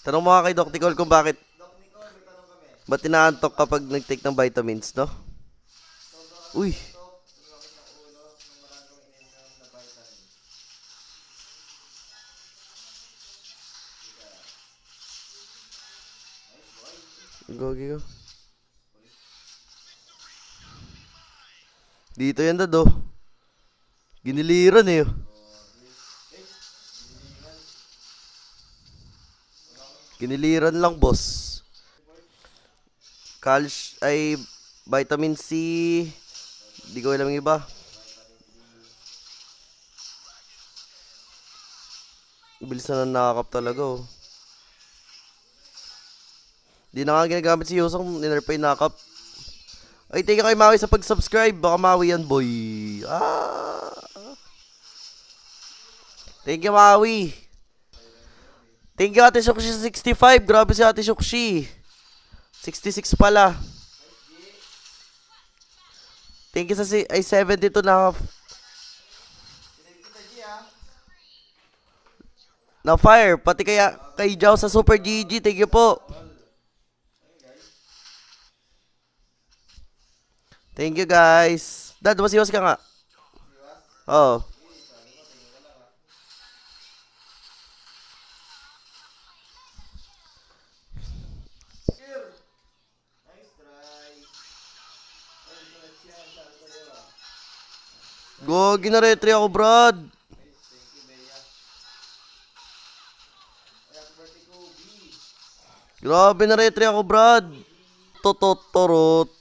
Tanong mo nga kay Doc Nicole kung ba't inaantok kapag nag-take ng vitamins, no? Uy. Gogi ko. Dito yan, Dad, oh. Giniliran eh. Giniliran lang, boss. Ay vitamin C. Di ko alam yung iba. Bilis na nakakap talaga, oh. Di na nga ginagamit si Yusong, ninerpa yung nakap. Ay, thank you kay Maui sa pag-subscribe. Baka Maui yan, boy. Thank you, Maui. Thank you, Ate Shukshi 65. Grabe si Ate Shukshi. 66 pala. Thank you sa 72 na half. Na fire. Pati kay Jao sa Super GG. Thank you po. Thank you, guys. Dad, masiwas ka nga. Oo. Gogi na retry ako, Brad. Grabe na retry ako, Brad. Tototorot.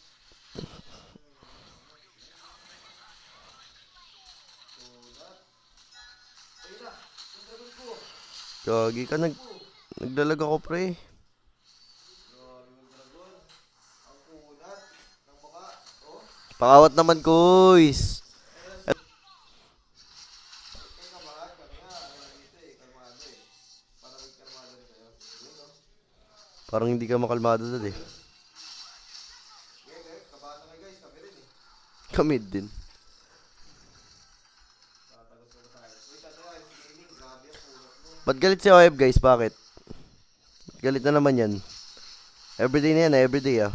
Gogi ka, nagdalag ako, pre. Pakawat naman, kuys. Parang hindi ka makalmado dad eh. Kami din. Ba't galit si OF, guys? Bakit? Galit na naman yan. Everyday na yan, everyday ah.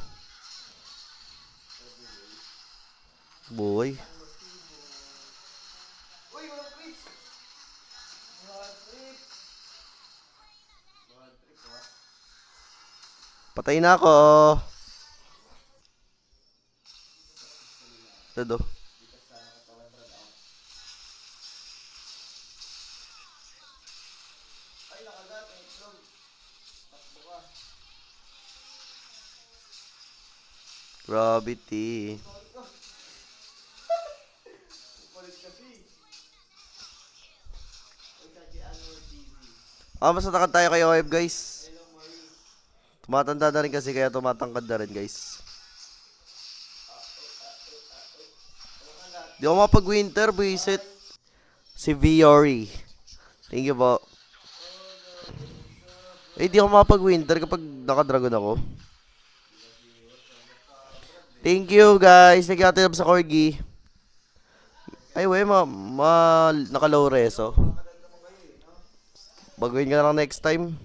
Boy. Patay na ako. Dado. Gravity. Mas natakad tayo kay OF, guys. Tumatanda na rin kasi kaya tumatangkad na rin, guys. Di ako mapag-winter, buisit. Si Viori. Thank you po. Di ako mapag-winter kapag naka-dragon ako. Thank you, guys. Thank you, Ate Lab sa Corgi. Ay, wey, naka-low reso. Baguhin ka na lang next time.